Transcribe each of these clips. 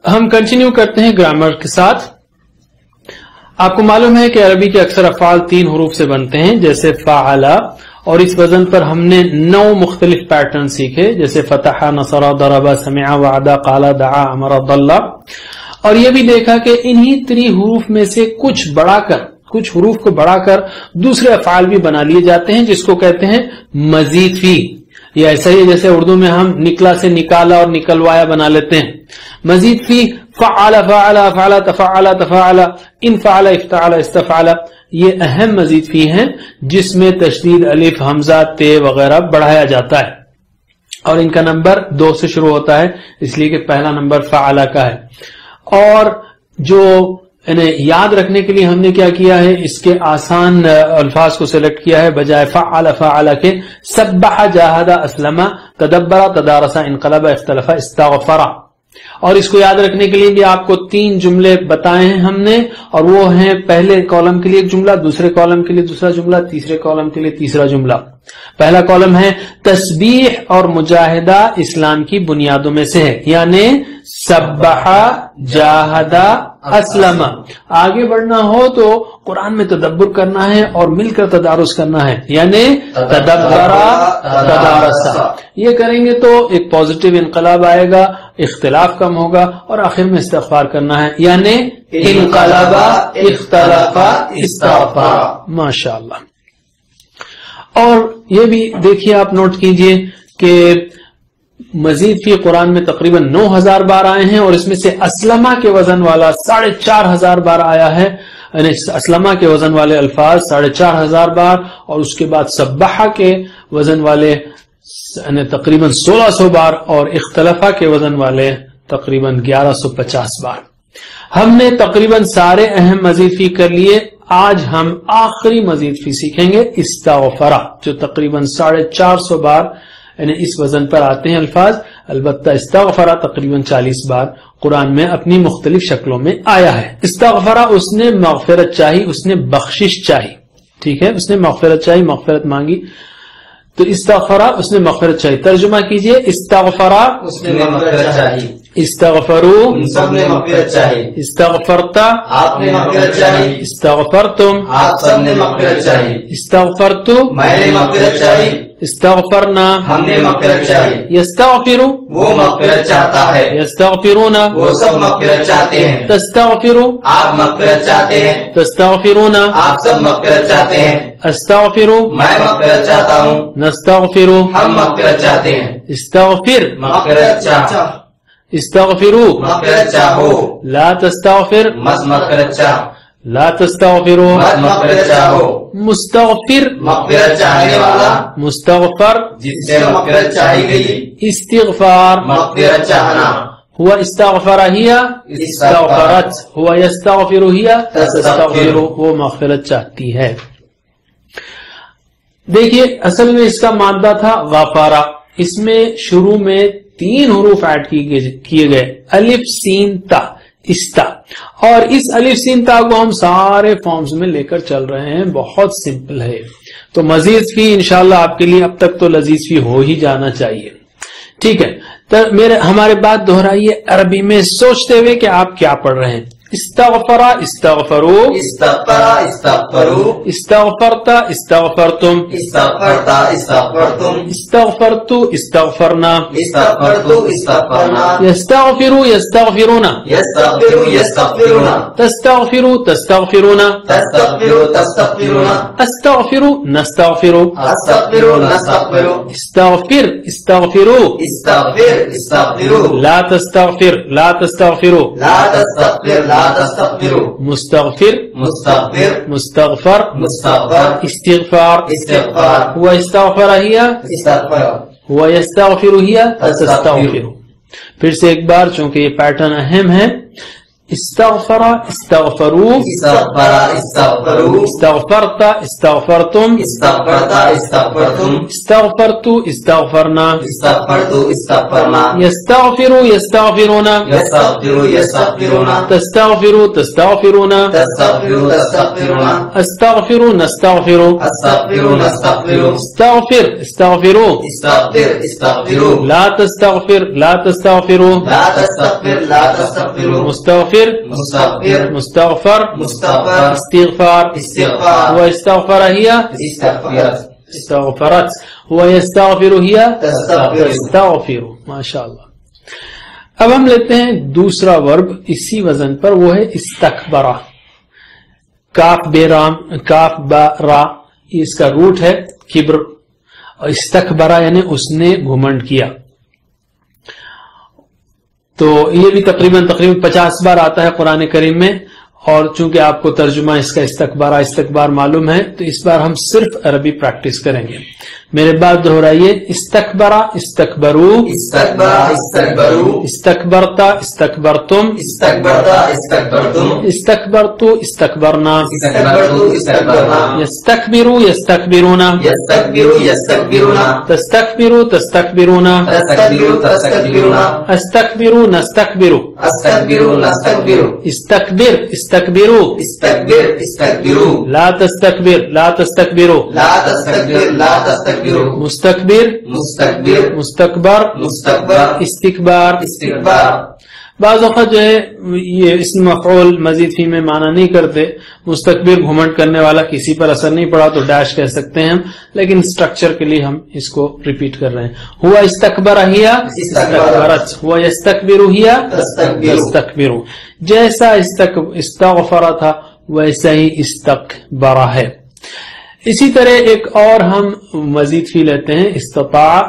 ہم کنٹینیو کرتے ہیں گرامر کے ساتھ. آپ کو معلوم ہے کہ عربی کے اکثر افعال 3 حروف سے بنتے ہیں جیسے فعلا، اور اس وزن پر ہم نے 9 مختلف پیٹرن سیکھے جیسے فتح، نصر، ضرب، سمع، وعد، قال، دعا، امر، ضل. اور یہ بھی دیکھا کہ انہی 3 حروف میں سے کچھ حروف کو بڑھا کر دوسرے افعال بھی بنا لیے جاتے ہیں جس کو کہتے ہیں مزید فی. یہ ایسا ہی جیسے اردو میں ہم نکلا سے نکالا اور نکلوایا بنا لیتے ہیں. مزید فی فعل، فعل، فعل، تفعل، تفعل، انفعل، افتعل، استفعل، یہ اہم مزید فی ہیں جس میں تشدید، الف، حمزہ، تے وغیرہ بڑھایا جاتا ہے، اور ان کا نمبر 2 سے شروع ہوتا ہے اس لیے کہ پہلا نمبر فعل کا ہے. اور جو انہیں یاد رکھنے کے لیے ہم نے کیا کیا ہے، اس کے آسان الفاظ کو سلیکٹ کیا ہے بجائے فعل فعل کے. سبح، جاہد، اسلم، تدبر، تدارس، انقلب، اختلف، استغفر. اور اس کو یاد رکھنے کے لیے بھی آپ کو 3 جملے بتائے ہیں ہم نے، اور وہ ہیں پہلے کالم کے لیے ایک جملہ، دوسرے کالم کے لیے دوسرا جملہ، تیسرے کالم کے لیے تیسرا جملہ. پہلا کالم ہے تسبیح اور مجاہدہ اسلام کی بنیادوں میں سے ہے، یعنی سبح، جاہد، اسلم. آگے بڑھنا ہو تو قرآن میں تدبر کرنا ہے اور مل کر تدارس کرنا ہے، یعنی تدبر، تدارس. یہ کریں گے تو ایک پازیٹو انقلاب آئے گا، اختلاف کم ہوگا، اور آخر میں استغفار کرنا ہے، یعنی انقلب، اختلف، استغفر. ماشاءاللہ. اور یہ بھی دیکھیے، آپ نوٹ کیجئے کہ مزید فی قرآن میں تقریباً 9000 بار آئے ہیں، اور اس میں سے اسلمہ کے وزن والا 4500 بار آیا ہے، یعنی اسلمہ کے وزن والے الفاظ 4500 بار، اور اس کے بعد سبحہ کے وزن والے یعنی تقریباً 1600 بار، اور اختلافہ کے وزن والے تقریباً 1150 بار. ہم نے تقریباً سارے اہم مزید فی کر لیے. آج ہم آخری مزید فی سیکھیں گے استغفرہ، جو تقریباً 450 بار یعنی اس وزن پر آتے ہیں الفاظ. البتہ استغفرہ تقریباً 40 بار قرآن میں اپنی مختلف شکلوں میں آیا ہے. استغفرہ اس نے مغفرت چاہی، اس نے بخشش چاہی، ٹھیک ہے، اس نے مغفرت چاہی، مغفرت مانگی، تو استغفرہ اس نے مغفرت چاہی. ترجمہ کیجئے، استغفرہ اس نے مغفرت چاہی، استغفروا سب نے مغفرت چاہی، استغفرت آپ نے مغفرت چاہی، استغفرتم آپ سب نے مغفرت چاہی، استغفرت میں نے مغفرت چاہی، استغفرنا ہم نے مغفرت چاہی. یستغفر وہ مغفرت چاہتا ہے، یستغفرون وہ سب مغفرت چاہتے ہیں، تستغفر آپ مغفرت چاہتے ہیں، تستغفرون آپ سب مغفرت چاہتے ہیں، استغفر میں مغفرت چاہتا ہوں، نستغفر ہم مغفرت چاہتے ہیں. استغفر مغفرت چاہ، استغفروا مغفرت چاہو، لا تستغفر مت مغفرت چاہ، لا تستغفروا مت مغفرت چاہو. مستغفر مغفرت چاہنے والا، مستغفر جس سے مغفرت چاہی گئی، استغفار مغفرت چاہنا. ہوا استغفر ہی استغفرت، ہوا یستغفر ہی تستغفر، وہ مغفرت چاہتی ہے. دیکھیے اصل میں اس کا مادہ تھا غفارہ. اس میں شروع میں 3 حروف ایڈ کیے گئے، الف، سین، تا، استا. اور اس الف، سین، تا کو ہم سارے فارمز میں لے کر چل رہے ہیں. بہت سمپل ہے. تو مزید فی انشاءاللہ آپ کے لیے اب تک تو لذیذ فی ہو ہی جانا چاہیے. ٹھیک ہے، تو ہمارے بات دہرائیے عربی میں سوچتے ہوئے کہ آپ کیا پڑھ رہے ہیں. استغفر، استغفروا، استغفر، استغفروا، استغفرت، استغفرتم، استغفرت، استغفرتم، استغفرت، استغفرنا، استغفرت، استغفرنا. يستغفر، يستغفرون، يستغفر، يستغفرون، تستغفر، تستغفرون، تستغفر، تستغفرون، استغفر، نستغفر، استغفر، نستغفر، استغفر، استغفروا، استغفر، استغفروا، لا تستغفر، لا تستغفروا، لا تستغفر، لا تستغفروا، مستغفر، مستغفر، مستغفر، مستغفر، استغفار، استغفار. هو استغفر هي استغفر، هو يستغفر هي تستغفر. پھر سے ایک بار، چونکہ یہ پیٹرن اہم ہے، استغفر استغفروا استغفر استغفروا استغفرت استغفرتم استغفرت استغفرتم استغفرت استغفرنا استغفرت استغفرنا يستغفر يستغفرون يستغفر يستغفرون تستغفر تستغفرون تستغفر تستغفرون استغفر نستغفر استغفر نستغفر استغفر استغفروا استغفر استغفروا لا تستغفر لا تستغفروا لا تستغفر لا تستغفروا مستغفر مستغفر مستغفر مستغفر استغفار استغفار واستغفر هي استغفرت استغفرت ويستغفر هي تستغفر تستغفر ماشاء اللہ. اب ہم لیتے ہیں دوسرا ورب اسی وزن پر، وہ ہے استکبرا. کاف بے رام کاف با را یہ اس کا روٹ ہے کبر، اور استکبرا یعنی اس نے گھمنڈ کیا. تو یہ بھی تقریباً 50 بار آتا ہے قرآن کریم میں، اور چونکہ آپ کو ترجمہ اس کا استکبار معلوم ہے تو اس بار ہم صرف عربی پریکٹس کریں گے. میرے بعد دہرائیے استکبرا استکبرو استكبر استكبروا استکبرتا استکبرتم استكبرت استكبرتم استکبرتو استکبرنا استكبرت استكبرنا يستكبروا يستكبرون يستكبر يستكبرون تستكبروا تستكبرون تستكبر تستكبرون استكبروا نستكبر استكبر نستكبر استكبر استكبروا استكبر استكبروا لا تستكبر لا تستكبروا لا تستكبر لا تستكبروا مستكبر مستكبر مستكبر مستكبر استكبار. استكبار. بعض اوقات جو ہے یہ اسم مفعول مزید فی میں معنی نہیں کرتے. مستکبر گھمنڈ کرنے والا کسی پر اثر نہیں پڑا تو ڈیش کہہ سکتے ہیں ہم، لیکن اسٹرکچر کے لیے ہم اس کو ریپیٹ کر رہے ہیں. ہوا استکبر ہیا استکبرت، ہوا یستکبر ہیا تستکبر. جیسا استغفر تھا ویسا ہی استکبر ہے. اسی طرح ایک اور ہم مزید فی لیتے ہیں استطاع.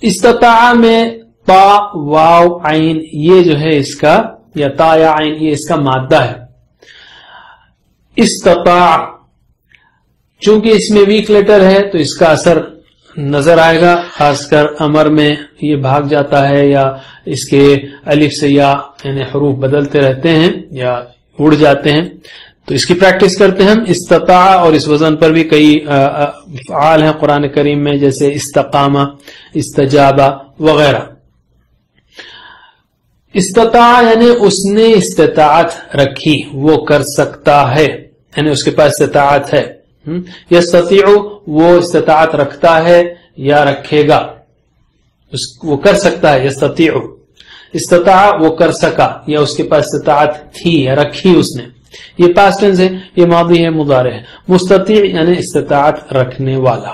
استطاع میں تا واو عین یہ جو ہے اس کا، یا تا یا عین یہ اس کا مادہ ہے. استطاع چونکہ اس میں ویک لیٹر ہے تو اس کا اثر نظر آئے گا، خاص کر امر میں یہ بھاگ جاتا ہے یا اس کے الف سے یا یعنی حروف بدلتے رہتے ہیں یا اڑ جاتے ہیں. تو اس کی پریکٹس کرتے ہیں ہم. استطاع اور اس وزن پر بھی کئی افعال ہیں قرآن کریم میں، جیسے استقامہ استجابہ وغیرہ. استطاع یعنی اس نے استطاعت رکھی، وہ کر سکتا ہے، یعنی اس کے پاس استطاعت ہے. یستطیع وہ استطاعت رکھتا ہے یا رکھے گا، وہ کر سکتا ہے. یستطیع استطاع وہ کر سکا یا اس کے پاس استطاعت تھی یا رکھی اس نے. یہ پاسٹ ٹینس ہے، یہ ماضی ہے مضارع ہے. مستطیع یعنی استطاعت رکھنے والا.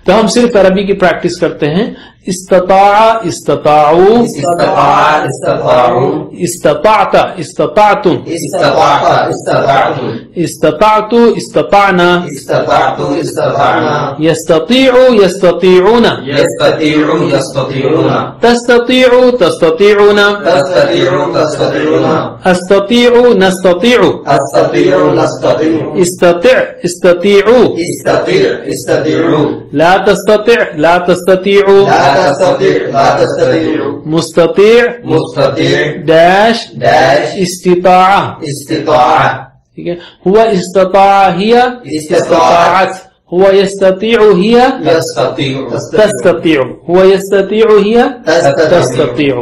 تو ہم صرف عربی کی پریکٹس کرتے ہیں. استطاع استطاعوا استطاع استطاعوا استطعت استطعتم استطعت استطعتم استطعت استطعنا استطعت استطعنا يستطيع يستطيعون يستطيع يستطيعون تستطيع تستطيعون تستطيع تستطيعون استطيع نستطيع استطيع نستطيع استطع استطيعوا استطيع استطيعوا لا تستطع لا تستطيعوا لا تستطيع لا تستطيع مستطيع مستطيع داش داش استطاعة استطاعة ٹھیک ہے. هو استطاع هي استطاعت هو يستطيع هي يستطيع تستطيع هو يستطيع هي تستطيع.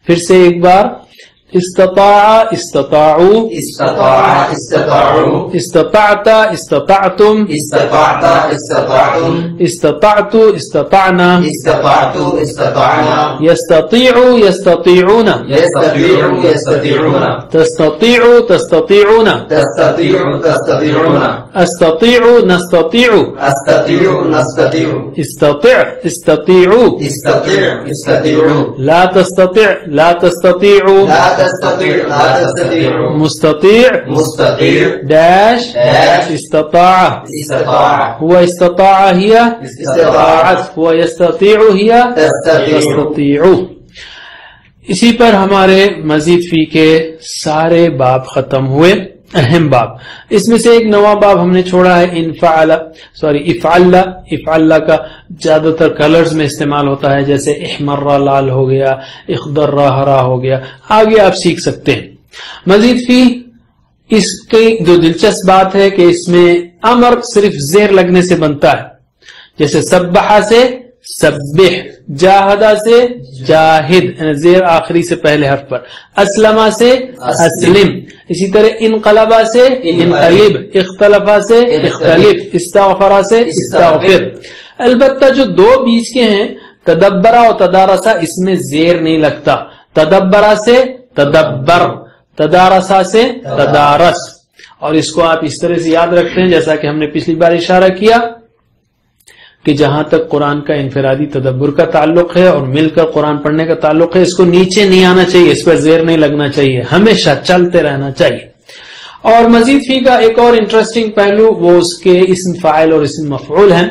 پھر سے ایک بار. استطاع استطاعوا استطاع استطاعوا استطعت استطعتم استطعت استطعتم استطعت استطعنا استطعت استطعنا يستطيع يستطيعون يستطيع يستطيعون تستطيع تستطيعون تستطيع تستطيعون استطيع نستطيع استطيع نستطيع استطع استطيعوا استطيع استطيعوا لا تستطع لا تستطيع لا تستطيع لا تستطيع مستطيع مستطيع داش داش استطاع استطاع هو استطاع هي استطاعت هو يستطيع هي تستطيع تستطيع. اسی پر ہمارے مزید فی کے سارے باب ختم ہوئے. اہم باب. اس میں سے ایک نواں باب ہم نے چھوڑا ہے افعل کا زیادہ تر کلرز میں استعمال ہوتا ہے، جیسے احمر لال ہو گیا، اخضر ہرا ہو گیا. آگے آپ سیکھ سکتے ہیں. مزید فی اس کی جو دلچسپ بات ہے کہ اس میں امر صرف زیر لگنے سے بنتا ہے، جیسے سبحہ سے سبح، جاہدہ سے جاہد، زیر آخری سے پہلے حرف پر، اسلمہ سے اسلم، اسی طرح انقلبہ سے انقلب، اختلفہ سے اختلف، استغفرہ سے استغفر. البتہ جو دو بیچ کے ہیں تدبرہ اور تدارسہ، اس میں زیر نہیں لگتا. تدبرہ سے تدبر، تدارسہ سے تدارس. اور اس کو آپ اس طرح سے یاد رکھتے ہیں جیسا کہ ہم نے پچھلی بار اشارہ کیا کہ جہاں تک قرآن کا انفرادی تدبر کا تعلق ہے اور مل کر قرآن پڑھنے کا تعلق ہے، اس کو نیچے نہیں آنا چاہیے، اس پر زیر نہیں لگنا چاہیے، ہمیشہ چلتے رہنا چاہیے. اور مزید فی کا ایک اور انٹرسٹنگ پہلو وہ اس کے اسم فاعل اور اسم مفعول ہیں.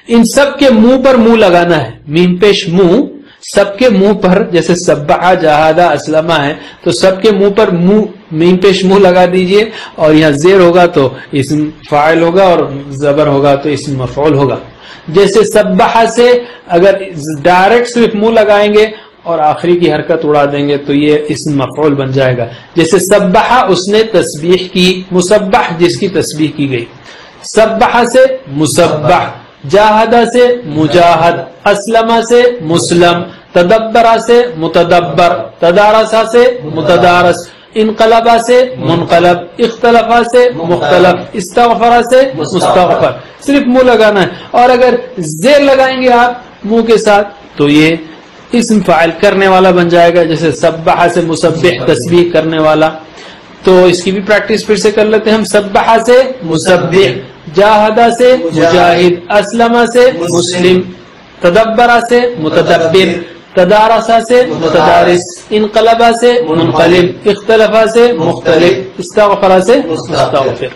ان سب کے منہ پر منہ لگانا ہے، میم پیش منہ، سب کے منہ پر. جیسے سبحہ، جہادہ، اسلمہ ہے تو سب کے منہ پر منہ میم پیش منہ لگا دیجئے، اور یہاں زیر ہوگا تو اسم فاعل ہوگا اور زبر ہوگا تو اسم مفعول ہوگا. جیسے سبحہ سے اگر ڈائریکٹ صرف منہ لگائیں گے اور آخری کی حرکت اڑا دیں گے تو یہ اسم مفعول بن جائے گا. جیسے سبحہ اس نے تسبیح کی، مسبح جس کی تسبیح کی گئی. سبحہ سے مسبح، جاہدہ سے مجاہد، اسلمہ سے مسلم، تدبرہ سے متدبر، تدارسہ سے متدارس، انقلبہ سے منقلب، اختلفہ سے مختلف، استغفرہ سے مستغفر. صرف منہ لگانا ہے. اور اگر زیر لگائیں گے آپ منہ کے ساتھ تو یہ اسم فاعل کرنے والا بن جائے گا. جیسے سبحہ سے مسبح، تسبیح کرنے والا. تو اس کی بھی پریکٹس پھر سے کر لیتے ہیں ہم. سبحہ سے مسبح، جاہدہ سے مجاہد، اسلمہ سے مسلم، تدبرہ سے متدبر، تدارسہ سے متدارس، انقلبہ سے منقلب، اختلفہ سے مختلف، استغفرہ سے مستغفر.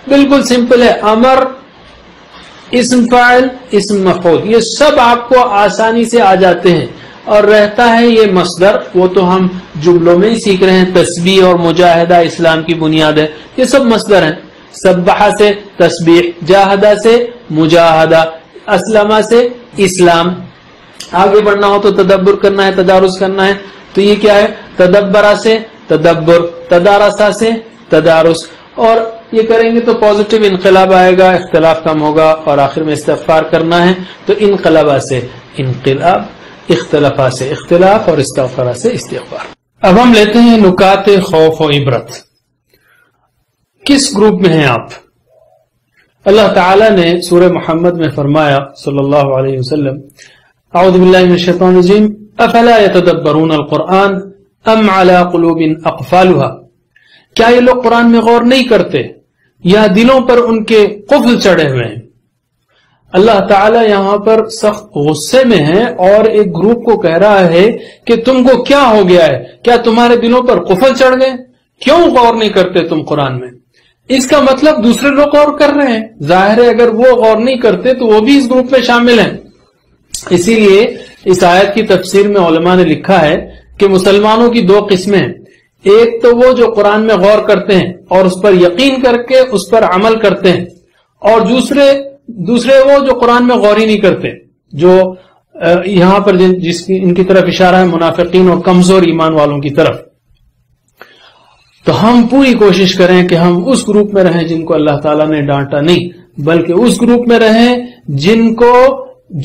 بالکل سمپل ہے. امر، اسم فاعل، اسم مفعول، یہ سب آپ کو آسانی سے آ جاتے ہیں. اور رہتا ہے یہ مصدر، وہ تو ہم جملوں میں ہی سیکھ رہے ہیں. تسبیح اور مجاہدہ اسلام کی بنیاد ہے. یہ سب مصدر ہیں. سبحہ سے تسبیح، جاہدہ سے مجاہدہ، اسلمہ سے اسلام. آگے بڑھنا ہو تو تدبر کرنا ہے، تدارس کرنا ہے. تو یہ کیا ہے؟ تدبرہ سے تدبر، تدارسہ سے تدارس. اور یہ کریں گے تو پازیٹو انقلاب آئے گا، اختلاف کم ہوگا. اور آخر میں استغفار کرنا ہے تو انقلبہ سے انقلاب، اختلافہ سے اختلاف اور استغفارہ سے استغفار. اب ہم لیتے ہیں نکات خوف و عبرت. کس گروپ میں ہیں آپ؟ اللہ تعالی نے سورہ محمد میں فرمایا صلی اللہ علیہ وسلم، اعوذ باللہ من الشیطان الرجیم، افلا یتدبرون القرآن ام علی قلوب اقفالها. کیا یہ لوگ قرآن میں غور نہیں کرتے یا دلوں پر ان کے قفل چڑھے ہوئے ہیں؟ اللہ تعالیٰ یہاں پر سخت غصے میں ہے اور ایک گروپ کو کہہ رہا ہے کہ تم کو کیا ہو گیا ہے؟ کیا تمہارے دلوں پر قفل چڑھ گئے؟ کیوں غور نہیں کرتے تم قرآن میں؟ اس کا مطلب دوسرے لوگ غور کر رہے ہیں. ظاہر ہے اگر وہ غور نہیں کرتے تو وہ بھی اس گروپ میں شامل ہیں. اسی لیے اس آیت کی تفسیر میں علماء نے لکھا ہے کہ مسلمانوں کی دو قسمیں ہیں. ایک تو وہ جو قرآن میں غور کرتے ہیں اور اس پر یقین کر کے اس پر عمل کرتے ہیں، اور دوسرے وہ جو قرآن میں غور ہی نہیں کرتے، جو یہاں پر ان کی طرف اشارہ ہے منافقین اور کمزور ایمان والوں کی طرف. تو ہم پوری کوشش کریں کہ ہم اس گروپ میں رہیں جن کو اللہ تعالیٰ نے ڈانٹا نہیں، بلکہ اس گروپ میں رہیں جن کو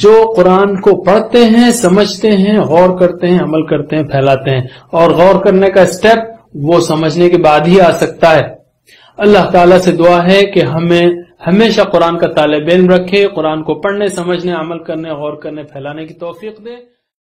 جو قرآن کو پڑھتے ہیں، سمجھتے ہیں، غور کرتے ہیں، عمل کرتے ہیں، پھیلاتے ہیں. اور غور کرنے کا سٹیپ وہ سمجھنے کے بعد ہی آ سکتا ہے. اللہ تعالیٰ سے دعا ہے کہ ہمیں ہمیشہ قرآن کا طالب علم رکھے، قرآن کو پڑھنے، سمجھنے، عمل کرنے، غور کرنے، پھیلانے کی توفیق دے.